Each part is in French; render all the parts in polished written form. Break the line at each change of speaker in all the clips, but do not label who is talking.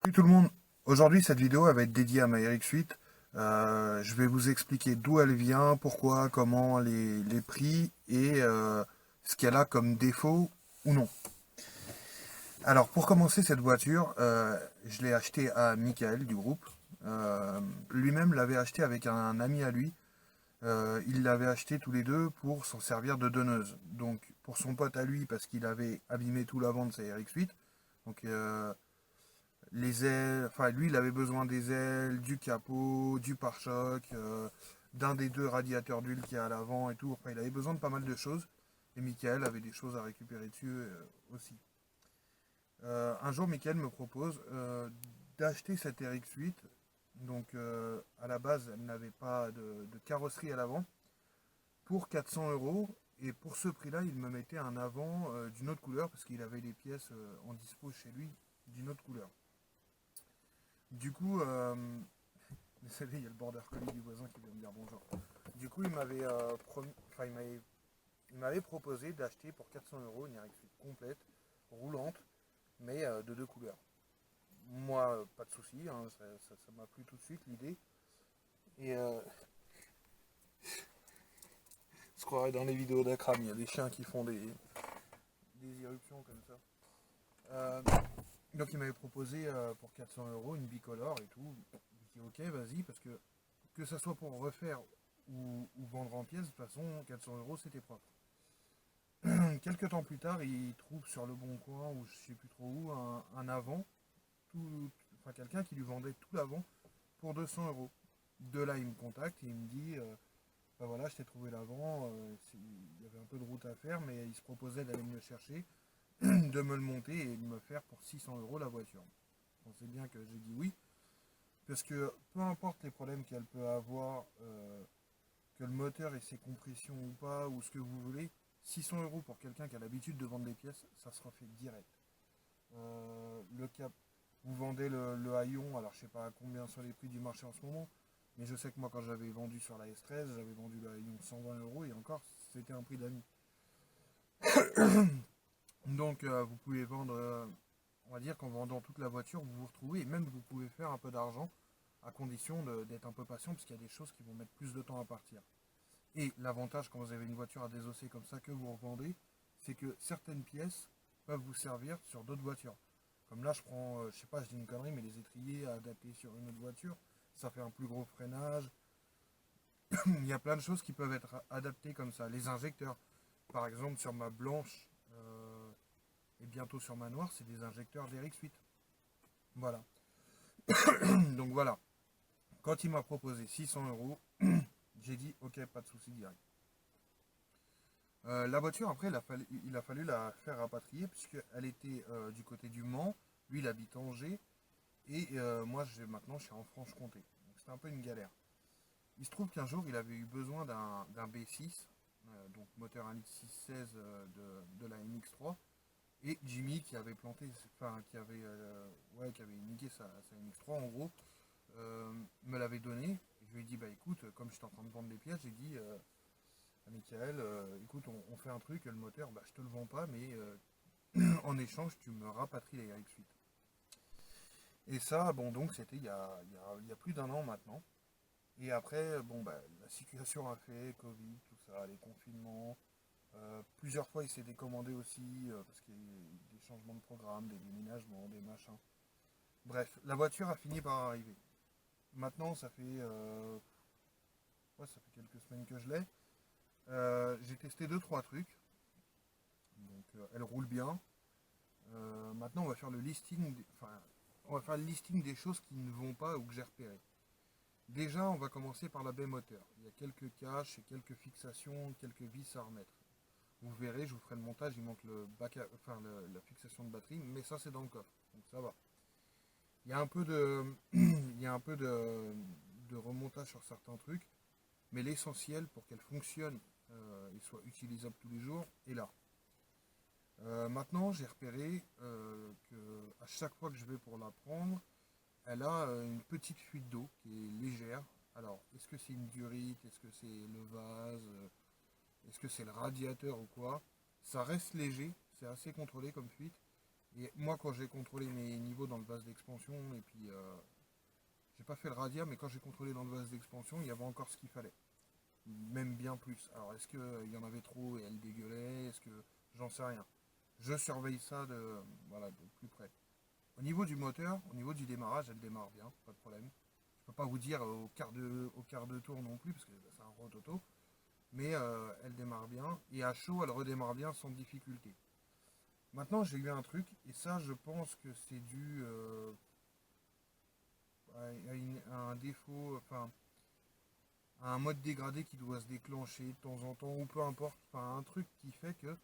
Salut tout le monde, aujourd'hui cette vidéo elle va être dédiée à ma RX8. Je vais vous expliquer d'où elle vient, pourquoi, comment, les prix et ce qu'elle a comme défaut ou non. Alors pour commencer cette voiture, je l'ai achetée à Michael du groupe. Lui-même l'avait acheté avec un ami à lui. Ils l'avaient acheté tous les deux pour s'en servir de donneuse. Donc pour son pote à lui parce qu'il avait abîmé tout l'avant de sa RX8. Donc les ailes, enfin lui il avait besoin des ailes, du capot, du pare-choc, d'un des deux radiateurs d'huile qui est à l'avant et tout. Enfin il avait besoin de pas mal de choses. Et Michael avait des choses à récupérer dessus aussi. Un jour Michael me propose d'acheter cette RX8. Donc à la base elle n'avait pas de carrosserie à l'avant pour 400 euros. Et pour ce prix-là, il me mettait un avant d'une autre couleur parce qu'il avait les pièces en dispo chez lui d'une autre couleur. Du coup, désolé, il y a le border collie du voisin qui vient me dire bonjour. Du coup, il m'avait enfin, il m'avait proposé d'acheter pour 400 euros une RX8 complète, roulante, mais de deux couleurs. Moi, pas de souci, hein, ça m'a plu tout de suite l'idée. Et je croirais dans les vidéos d'Akram, il y a des chiens qui font des irruptions comme ça. Euh, donc il m'avait proposé pour 400 euros une bicolore et tout. Je dis ok, vas-y, parce que ça soit pour refaire ou vendre en pièces, de toute façon, 400 euros c'était propre. Quelques temps plus tard, il trouve sur le bon coin, ou je sais plus trop où, un avant, enfin quelqu'un qui lui vendait tout l'avant pour 200 euros. De là, il me contacte et il me dit bah voilà, je t'ai trouvé l'avant, il y avait un peu de route à faire, mais il se proposait d'aller me le chercher, de me le monter et de me faire pour 600 euros la voiture. On sait bien que j'ai dit oui, parce que peu importe les problèmes qu'elle peut avoir, que le moteur ait ses compressions ou pas, ou ce que vous voulez, 600 euros pour quelqu'un qui a l'habitude de vendre des pièces, ça se refait direct. Le cap, vous vendez le haillon, alors je sais pas combien sont les prix du marché en ce moment, mais je sais que moi quand j'avais vendu sur la S13, j'avais vendu le haillon 120 euros et encore c'était un prix d'ami. Donc vous pouvez vendre, on va dire qu'en vendant toute la voiture, vous vous retrouvez et même vous pouvez faire un peu d'argent à condition d'être un peu patient parce qu'il y a des choses qui vont mettre plus de temps à partir. Et l'avantage quand vous avez une voiture à désosser comme ça que vous revendez, c'est que certaines pièces peuvent vous servir sur d'autres voitures. Comme là, je prends, je sais pas, je dis une connerie, mais les étriers adaptés sur une autre voiture, ça fait un plus gros freinage. Il y a plein de choses qui peuvent être adaptées comme ça. Les injecteurs, par exemple, sur ma blanche et bientôt sur ma noire, c'est des injecteurs d'RX8. Voilà. Donc voilà. Quand il m'a proposé 600 euros, j'ai dit ok, pas de souci direct. La voiture, après, il a fallu la faire rapatrier puisqu'elle était du côté du Mans. Lui, il habite Angers. Et moi, maintenant, je suis en Franche-Comté. Donc c'était un peu une galère. Il se trouve qu'un jour, il avait eu besoin d'un B6, donc moteur 1.616 de la MX3. Et Jimmy, qui avait planté, enfin, ouais, qui avait niqué sa MX3, en gros, me l'avait donné. Je lui ai dit, bah écoute, comme j'étais en train de vendre des pièces, j'ai dit à Michael, écoute, on fait un truc, le moteur, bah je te le vends pas, mais en échange, tu me rapatries la RX8. Et ça, bon, donc c'était il y a plus d'un an maintenant. Et après, bon, bah, la situation a fait, Covid, tout ça, les confinements. Plusieurs fois, il s'est décommandé aussi, parce qu'il y a eu des changements de programme, des déménagements, des machins. Bref, la voiture a fini par arriver. Maintenant, ouais, ça fait quelques semaines que je l'ai. J'ai testé deux trois trucs. Donc, elle roule bien. Maintenant, on va faire le listing, enfin, on va faire le listing des choses qui ne vont pas ou que j'ai repérées. Déjà, on va commencer par la baie moteur. Il y a quelques caches et quelques fixations, quelques vis à remettre. Vous verrez, je vous ferai le montage, il manque la fixation de batterie, mais ça c'est dans le coffre, donc ça va. Il y a un peu de, il y a un peu de remontage sur certains trucs, mais l'essentiel pour qu'elle fonctionne et soit utilisable tous les jours est là. Maintenant, j'ai repéré que à chaque fois que je vais pour la prendre, elle a une petite fuite d'eau qui est légère. Alors, est-ce que c'est une durite? Est-ce que c'est le vase? Est-ce que c'est le radiateur ou quoi? Ça reste léger, c'est assez contrôlé comme fuite. Et moi, quand j'ai contrôlé mes niveaux dans le vase d'expansion, et puis j'ai pas fait le radia, mais quand j'ai contrôlé dans le vase d'expansion, il y avait encore ce qu'il fallait. Même bien plus. Alors, est-ce qu'il y en avait trop et elle dégueulait? Est-ce que... J'en sais rien. Je surveille ça voilà, de plus près. Au niveau du moteur, au niveau du démarrage, elle démarre bien, pas de problème. Je peux pas vous dire au quart de tour non plus, parce que c'est un rototo, mais elle démarre bien, et à chaud, elle redémarre bien sans difficulté. Maintenant, j'ai eu un truc, et ça, je pense que c'est dû à un défaut, enfin, à un mode dégradé qui doit se déclencher de temps en temps, ou peu importe, enfin, un truc qui fait que,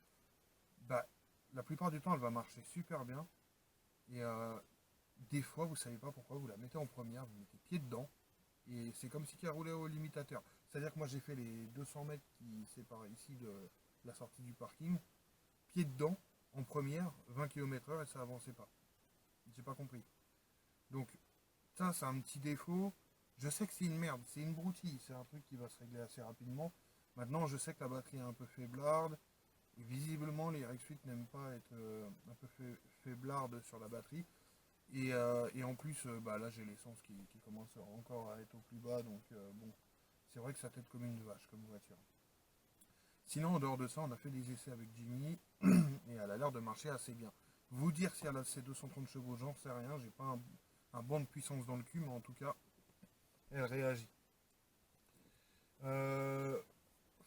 bah, la plupart du temps, elle va marcher super bien, et des fois, vous savez pas pourquoi, vous la mettez en première, vous mettez pied dedans, et c'est comme si elle roulait au limitateur. C'est-à-dire que moi, j'ai fait les 200 mètres qui séparent ici de la sortie du parking, pied dedans, en première, 20 km/h, et ça avançait pas. J'ai pas compris. Donc, ça, c'est un petit défaut. Je sais que c'est une merde, c'est une broutille, c'est un truc qui va se régler assez rapidement. Maintenant, je sais que la batterie est un peu faiblarde, et visiblement, les RX8 n'aiment pas être un peu faiblarde sur la batterie. Et en plus, bah, là, j'ai l'essence qui commence encore à être au plus bas, donc bon, c'est vrai que ça tête comme une vache, comme voiture. Sinon, en dehors de ça, on a fait des essais avec Jimmy, et elle a l'air de marcher assez bien. Vous dire si elle a ses 230 chevaux, j'en sais rien, j'ai pas un banc de puissance dans le cul, mais en tout cas, elle réagit. Euh,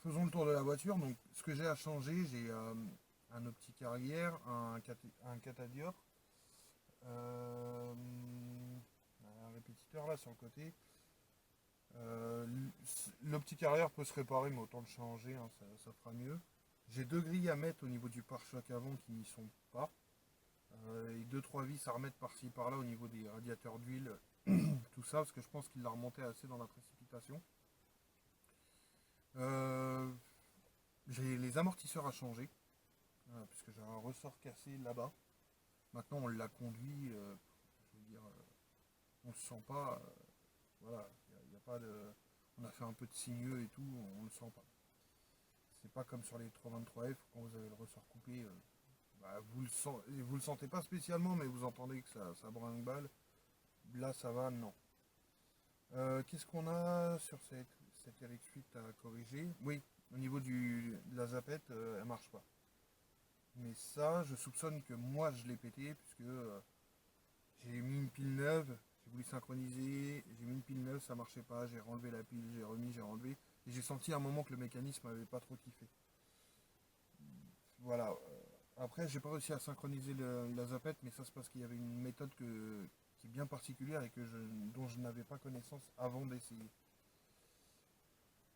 Faisons le tour de la voiture. Donc, ce que j'ai à changer, j'ai un optique arrière, un catadioptre, euh, un répétiteur là sur le côté. Euh, L'optique arrière peut se réparer, mais autant le changer, hein, ça fera mieux. J'ai deux grilles à mettre au niveau du pare-choc avant qui n'y sont pas. Et deux trois vis à remettre par-ci par-là au niveau des radiateurs d'huile, tout ça, parce que je pense qu'il l'a remonté assez dans la précipitation. Euh, j'ai les amortisseurs à changer, puisque j'ai un ressort cassé là-bas. Maintenant, on l'a conduit, je veux dire, on le sent pas, voilà, il y a pas de... On a fait un peu de signeux et tout, on le sent pas. C'est pas comme sur les 323F, quand vous avez le ressort coupé, bah, vous le sentez pas spécialement, mais vous entendez que ça brinque-balle. Là, ça va, non. Qu'est-ce qu'on a sur cette RX8 à corriger? Oui, au niveau de la zapette, elle marche pas. Mais ça, je soupçonne que moi, je l'ai pété, puisque j'ai mis une pile neuve, j'ai voulu synchroniser, j'ai mis une pile neuve, ça marchait pas, j'ai renlevé la pile, j'ai remis, j'ai renlevé, et j'ai senti à un moment que le mécanisme avait pas trop kiffé. Voilà. Après, j'ai pas réussi à synchroniser la zapette, mais ça c'est parce qu'il y avait une méthode qui est bien particulière et dont je n'avais pas connaissance avant d'essayer.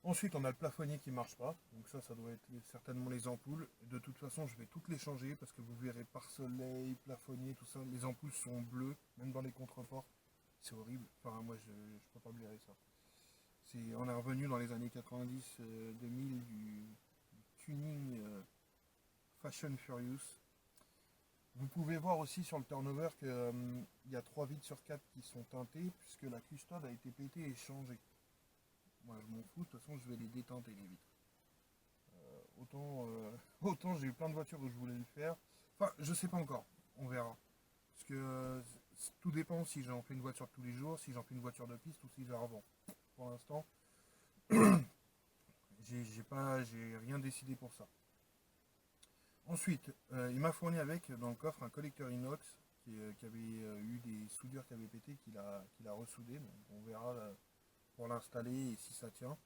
Ensuite, on a le plafonnier qui marche pas, donc ça doit être certainement les ampoules. De toute façon, je vais toutes les changer parce que vous verrez pare-soleil, plafonnier, tout ça, les ampoules sont bleues, même dans les contreforts. C'est horrible. Enfin, moi, je peux pas blairer ça. On est revenu dans les années 90, 2000 du tuning Fashion Furious. Vous pouvez voir aussi sur le turnover qu'il y a 3 vitres sur 4 qui sont teintées puisque la custode a été pétée et changée. Moi je m'en fous, de toute façon je vais les déteinter les vitres. Autant j'ai eu plein de voitures où je voulais le faire. Enfin, je sais pas encore, on verra. Parce que tout dépend si j'en fais une voiture tous les jours, si j'en fais une voiture de piste ou si je la revends. Pour l'instant, j'ai rien décidé pour ça. Ensuite, il m'a fourni avec dans le coffre un collecteur inox qui avait eu des soudures qui avaient pété, qu'il a ressoudé. Donc on verra pour l'installer et si ça tient.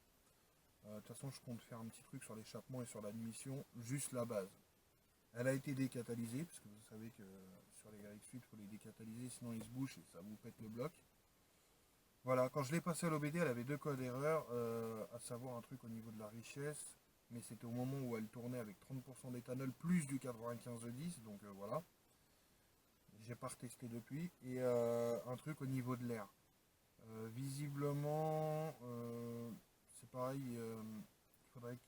De toute façon, je compte faire un petit truc sur l'échappement et sur l'admission, juste la base. Elle a été décatalysée, parce que vous savez que sur les RX8, il faut les décatalyser, sinon ils se bouchent et ça vous pète le bloc. Voilà, quand je l'ai passé à l'OBD, elle avait deux codes d'erreur, à savoir un truc au niveau de la richesse, mais c'était au moment où elle tournait avec 30% d'éthanol plus du 95-10, donc voilà. J'ai pas retesté depuis. Et un truc au niveau de l'air. Visiblement, c'est pareil, il faudrait que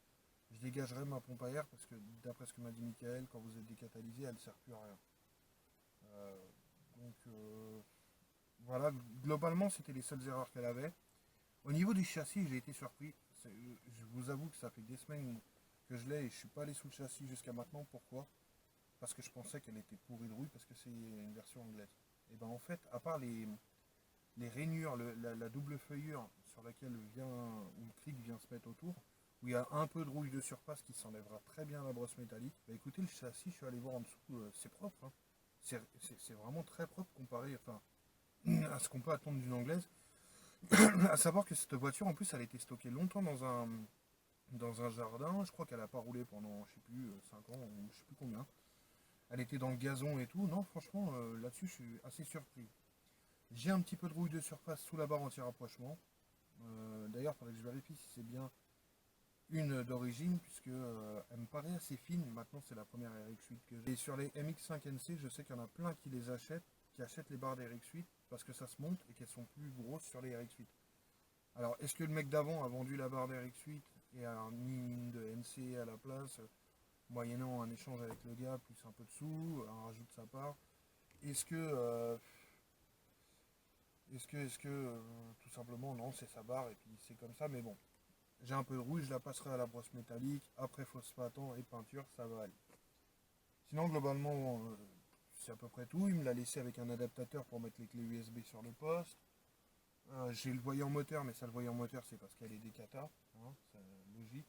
je dégagerai ma pompe à air parce que d'après ce que m'a dit Michael, quand vous êtes décatalysé, elle ne sert plus à rien. Euh, donc voilà, globalement c'était les seules erreurs qu'elle avait. Au niveau du châssis, j'ai été surpris. Je vous avoue que ça fait des semaines que je l'ai et je suis pas allé sous le châssis jusqu'à maintenant. Pourquoi? parce que je pensais qu'elle était pourrie de rouille parce que c'est une version anglaise. Et ben en fait, à part les rainures, la double feuillure sur laquelle vient, où le cric vient se mettre autour, où il y a un peu de rouille de surface qui s'enlèvera très bien à la brosse métallique. Bah écoutez, le châssis, je suis allé voir en dessous, c'est propre, hein. C'est vraiment très propre comparé enfin, à ce qu'on peut attendre d'une anglaise. À savoir que cette voiture, en plus, elle a été stockée longtemps dans un jardin. Je crois qu'elle n'a pas roulé pendant, je sais plus, 5 ans, ou je sais plus combien. Elle était dans le gazon et tout. Non, franchement, là-dessus, je suis assez surpris. J'ai un petit peu de rouille de surface sous la barre anti-rapprochement. D'ailleurs, il faudrait que je vérifie si c'est bien une d'origine, puisque elle me paraît assez fine. Maintenant, c'est la première RX8 que j'ai. Et sur les MX5NC, je sais qu'il y en a plein qui les achètent, qui achètent les barres d'RX8 parce que ça se monte et qu'elles sont plus grosses sur les RX8. Alors, est-ce que le mec d'avant a vendu la barre d'RX8 et a mis une de NC à la place, moyennant un échange avec le gars, plus un peu de sous, un rajout de sa part? Est-ce que, tout simplement, non, c'est sa barre et puis c'est comme ça, mais bon. J'ai un peu de rouge, je la passerai à la brosse métallique, après phosphatant et peinture, ça va aller. Sinon, globalement, c'est à peu près tout. Il me l'a laissé avec un adaptateur pour mettre les clés USB sur le poste. J'ai le voyant moteur, mais ça, le voyant moteur, c'est parce qu'elle est des cata, hein, c'est logique.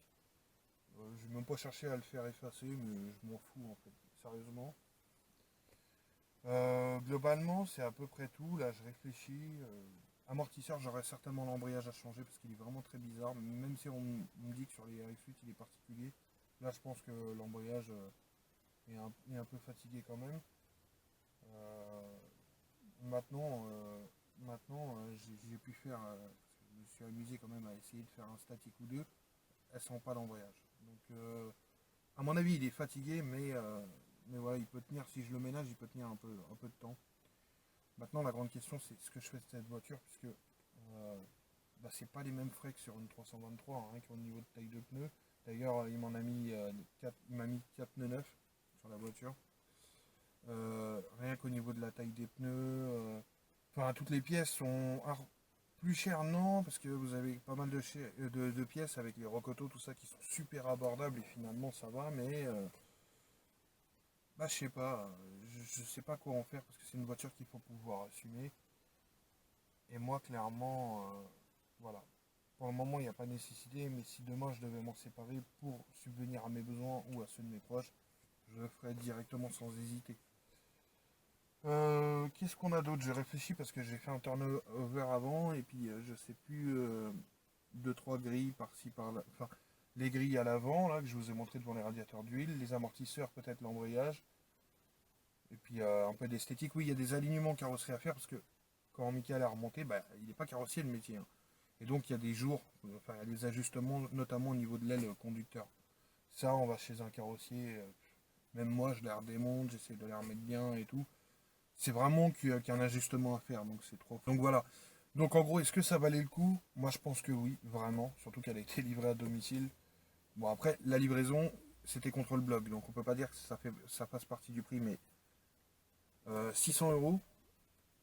Je n'ai même pas cherché à le faire effacer, mais je m'en fous en fait, sérieusement. Globalement, c'est à peu près tout. Là, je réfléchis. Amortisseur, j'aurais certainement l'embrayage à changer parce qu'il est vraiment très bizarre. Même si on me dit que sur les RX8, il est particulier. Là, je pense que l'embrayage est un peu fatigué quand même. Euh, maintenant, j'ai pu faire. Parce que je me suis amusé quand même à essayer de faire un statique ou deux. Elles sent pas d'embrayage. Donc, à mon avis, il est fatigué, mais voilà, il peut tenir. Si je le ménage, il peut tenir un peu de temps. Maintenant, la grande question, c'est ce que je fais de cette voiture, puisque bah, c'est pas les mêmes frais que sur une 323, hein, rien qu'au niveau de taille de pneus. D'ailleurs, il m'en a mis 4, il m'a mis 4 pneus neufs sur la voiture. Rien qu'au niveau de la taille des pneus. Enfin, toutes les pièces sont plus chères, non, parce que vous avez pas mal de pièces avec les Rocoto, tout ça, qui sont super abordables et finalement ça va, mais bah, je sais pas, je sais pas quoi en faire parce que c'est une voiture qu'il faut pouvoir assumer. Et moi, clairement, voilà. Pour le moment, il n'y a pas de nécessité, mais si demain je devais m'en séparer pour subvenir à mes besoins ou à ceux de mes proches, je le ferais directement sans hésiter. Qu'est-ce qu'on a d'autre? J'ai réfléchi parce que j'ai fait un turnover avant et puis je sais plus, deux trois grilles par-ci par-là. Enfin, les grilles à l'avant là que je vous ai montré devant les radiateurs d'huile, les amortisseurs, peut-être l'embrayage, et puis un peu d'esthétique. Oui, il y a des alignements carrosserie à faire parce que quand Michael a remonté, bah, il n'est pas carrossier le métier, hein. Et donc il y a des jours, enfin il y a des ajustements, notamment au niveau de l'aile conducteur. Ça, on va chez un carrossier, même moi je les redémonte, j'essaie de les remettre bien et tout. C'est vraiment qu'il y a un ajustement à faire, donc c'est trop. Donc voilà. Donc en gros, est-ce que ça valait le coup? Moi je pense que oui, vraiment. Surtout qu'elle a été livrée à domicile. Bon après, la livraison, c'était contre le blog, donc on peut pas dire que ça fasse partie du prix, mais 600 euros,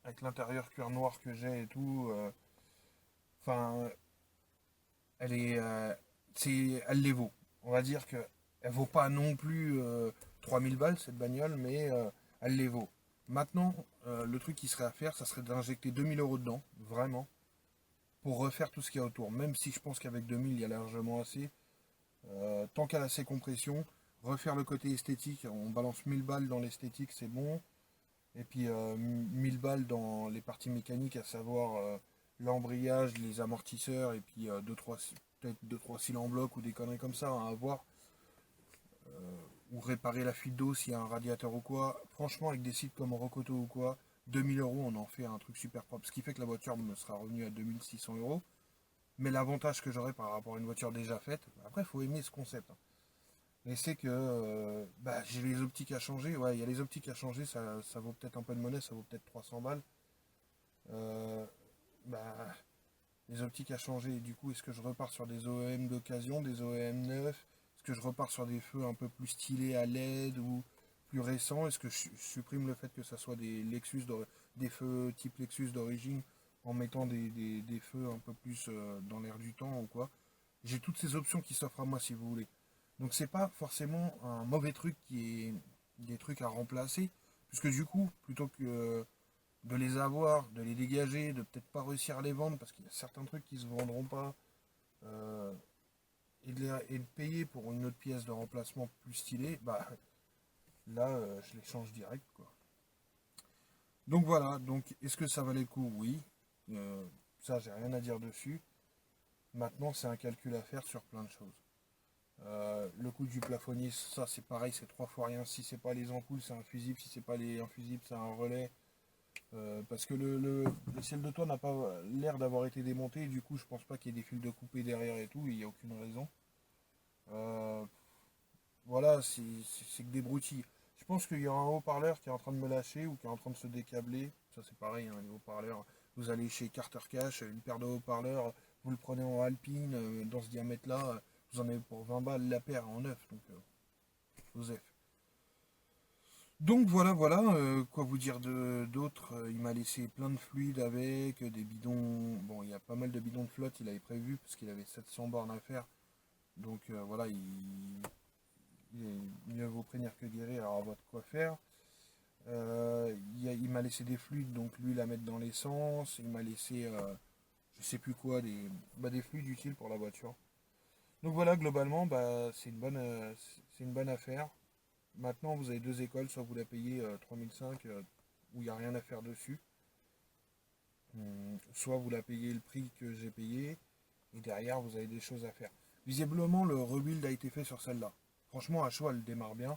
avec l'intérieur cuir noir que j'ai et tout, enfin, elle est, elle les vaut. On va dire que elle vaut pas non plus 3000 balles cette bagnole, mais elle les vaut. Maintenant, le truc qui serait à faire, ça serait d'injecter 2000 euros dedans, vraiment, pour refaire tout ce qu'il y a autour. Même si je pense qu'avec 2000, il y a largement assez. Tant qu'elle a ses compressions, refaire le côté esthétique, on balance 1000 balles dans l'esthétique, c'est bon. Et puis 1000 balles dans les parties mécaniques, à savoir l'embrayage, les amortisseurs, et puis peut-être 2-3 cils en bloc ou des conneries comme ça, hein, à voir. Ou réparer la fuite d'eau s'il y a un radiateur ou quoi. Franchement, avec des sites comme Rocoto ou quoi, 2000 euros, on en fait un truc super propre. Ce qui fait que la voiture me sera revenue à 2600 euros. Mais l'avantage que j'aurai par rapport à une voiture déjà faite, après, il faut aimer ce concept, hein. Mais c'est que bah, j'ai les optiques à changer. Ouais, il y a les optiques à changer, ça vaut peut-être un peu de monnaie, ça vaut peut-être 300 balles. Euh, bah, les optiques à changer, du coup, est-ce que je repars sur des OEM d'occasion, des OEM neufs? Est-ce que je repars sur des feux un peu plus stylés à LED ou plus récents? Est-ce que je supprime le fait que ça soit des feux type Lexus d'origine en mettant des feux un peu plus dans l'air du temps ou quoi? J'ai toutes ces options qui s'offrent à moi si vous voulez. Donc c'est pas forcément un mauvais truc des trucs à remplacer. Puisque du coup, plutôt que de les avoir, de les dégager, de peut-être pas réussir à les vendre, parce qu'il y a certains trucs qui se vendront pas, euh, et de payer pour une autre pièce de remplacement plus stylée, bah là, je les change direct, quoi. Donc voilà, donc est-ce que ça valait le coup? Oui. Ça, j'ai rien à dire dessus. Maintenant, c'est un calcul à faire sur plein de choses. Le coût du plafonnier, ça c'est pareil, c'est trois fois rien. Si c'est pas les ampoules, c'est un fusible. Si c'est pas les infusibles, c'est un relais. Parce que le ciel de toit n'a pas l'air d'avoir été démonté. Du coup, je pense pas qu'il y ait des fils de coupé derrière et tout. Il n'y a aucune raison. Euh, voilà, c'est que des broutilles. Je pense qu'il y a un haut-parleur qui est en train de me lâcher ou qui est en train de se décabler. Ça c'est pareil, hein, les haut-parleurs. Vous allez chez Carter Cash, une paire de haut-parleurs, vous le prenez en Alpine, dans ce diamètre-là, vous en avez pour 20 balles la paire en neuf. Donc, Joseph. Donc voilà, voilà, quoi vous dire d'autre. Il m'a laissé plein de fluides avec, des bidons. Bon, il y a pas mal de bidons de flotte, il avait prévu, parce qu'il avait 700 bornes à faire. Donc voilà, il est mieux vaut prévenir que guérir, alors à votre quoi faire. Il m'a laissé des fluides, donc l'huile à mettre dans l'essence. Il m'a laissé, je sais plus quoi, des fluides utiles pour la voiture. Donc voilà, globalement, bah, c'est une bonne affaire. Maintenant, vous avez deux écoles, soit vous la payez 3005, où il n'y a rien à faire dessus, soit vous la payez le prix que j'ai payé, et derrière, vous avez des choses à faire. Visiblement, le rebuild a été fait sur celle-là. Franchement, à chaud, elle démarre bien.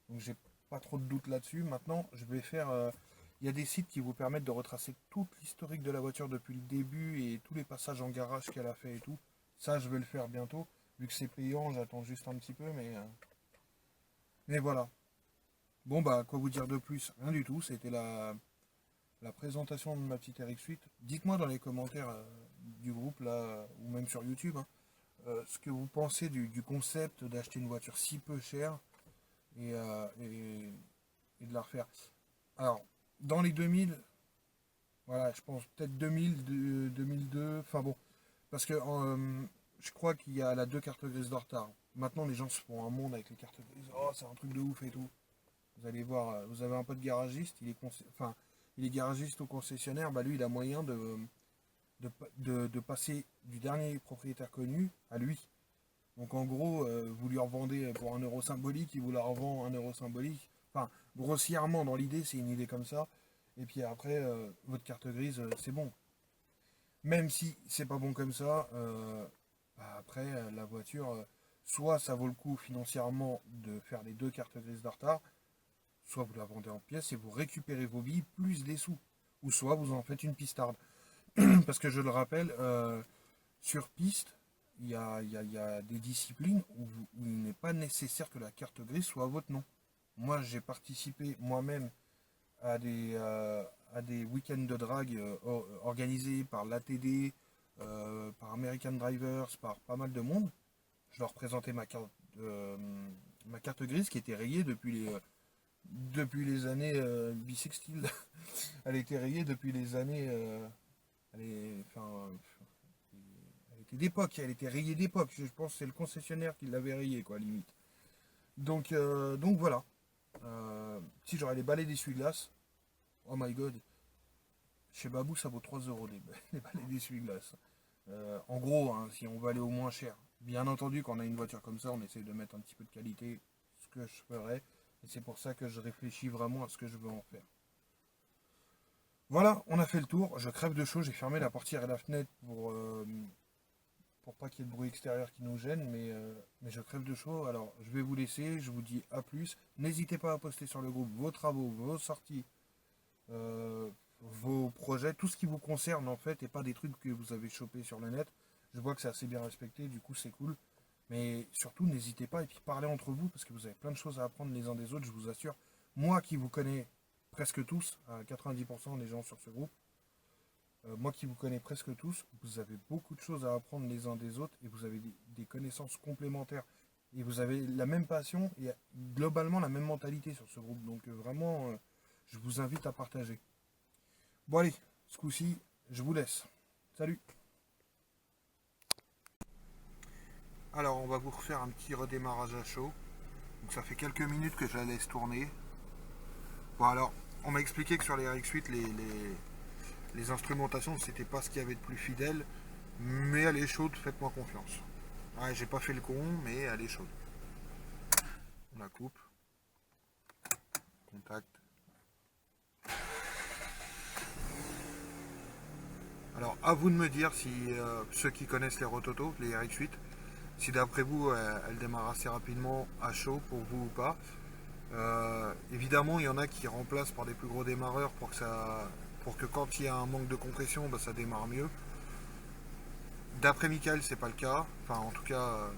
Donc, j'ai pas trop de doute là-dessus. Maintenant, je vais faire. Il y a des sites qui vous permettent de retracer tout l'historique de la voiture depuis le début et tous les passages en garage qu'elle a fait et tout. Ça, je vais le faire bientôt. Vu que c'est payant, j'attends juste un petit peu, mais voilà. Bon, bah, quoi vous dire de plus? Rien du tout. C'était la présentation de ma petite RX8. Dites-moi dans les commentaires du groupe, là, ou même sur YouTube, hein, ce que vous pensez du concept d'acheter une voiture si peu chère et de la refaire. Alors, dans les 2000, voilà, je pense peut-être 2000, 2002, enfin bon, parce que je crois qu'il y a la deux cartes grises de retard. Maintenant, les gens se font un monde avec les cartes grises. Oh, c'est un truc de ouf et tout. Vous allez voir, vous avez un pote garagiste, enfin, il est garagiste au concessionnaire, bah lui, il a moyen de passer du dernier propriétaire connu à lui. Donc en gros, vous lui revendez pour un euro symbolique, il vous la revend un euro symbolique. Enfin, grossièrement, dans l'idée, c'est une idée comme ça. Et puis après, votre carte grise, c'est bon. Même si c'est pas bon comme ça, bah après, la voiture, soit ça vaut le coup financièrement de faire les deux cartes grises de retard, soit vous la vendez en pièces et vous récupérez vos billes plus des sous. Ou soit vous en faites une pistarde. Parce que je le rappelle, sur piste, il y a des disciplines où il n'est pas nécessaire que la carte grise soit à votre nom. Moi, j'ai participé moi-même à des week-ends de drague organisés par l'ATD, par American Drivers, par pas mal de monde. Je leur présentais ma carte grise qui était rayée depuis les années bissextiles. Elle était rayée depuis les années. Enfin, elle était d'époque, elle était rayée d'époque. Je pense que c'est le concessionnaire qui l'avait rayée, quoi, limite. Donc voilà. Si j'aurais les balais d'essuie-glace, oh my god, chez Babou ça vaut 3 euros les balais d'essuie-glace. En gros, hein, si on va aller au moins cher. Bien entendu, quand on a une voiture comme ça, on essaie de mettre un petit peu de qualité, ce que je ferais. Et c'est pour ça que je réfléchis vraiment à ce que je veux en faire. Voilà, on a fait le tour. Je crève de chaud, j'ai fermé la portière et la fenêtre pour pas qu'il y ait de bruit extérieur qui nous gêne, mais je crève de chaud. Alors, je vais vous laisser, je vous dis à plus. N'hésitez pas à poster sur le groupe vos travaux, vos sorties, euh, vos projets, tout ce qui vous concerne en fait, et pas des trucs que vous avez chopés sur le net. Je vois que c'est assez bien respecté, du coup c'est cool. Mais surtout, n'hésitez pas et puis parlez entre vous, parce que vous avez plein de choses à apprendre les uns des autres, je vous assure. Moi qui vous connais presque tous, à 90% des gens sur ce groupe, moi qui vous connais presque tous, vous avez beaucoup de choses à apprendre les uns des autres et vous avez des connaissances complémentaires. Et vous avez la même passion et globalement la même mentalité sur ce groupe. Donc vraiment, je vous invite à partager. Bon allez, ce coup-ci, je vous laisse. Salut. Alors on va vous refaire un petit redémarrage à chaud. Donc ça fait quelques minutes que je la laisse tourner. Bon alors, on m'a expliqué que sur les RX8, les instrumentations, c'était pas ce qu'il y avait de plus fidèle, mais elle est chaude, faites-moi confiance. Ouais, j'ai pas fait le con, mais elle est chaude. On la coupe. Contact. Alors, à vous de me dire si ceux qui connaissent les Rototo, les RX8, si d'après vous, elles démarrent assez rapidement à chaud pour vous ou pas. Évidemment, il y en a qui remplacent par des plus gros démarreurs pour que quand il y a un manque de compression, bah, ça démarre mieux. D'après Michael, c'est pas le cas. Enfin, en tout cas,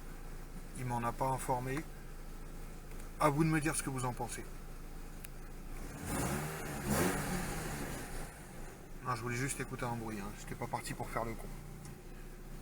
il m'en a pas informé. À vous de me dire ce que vous en pensez. Non, je voulais juste écouter un bruit. Hein. J'étais pas parti pour faire le con.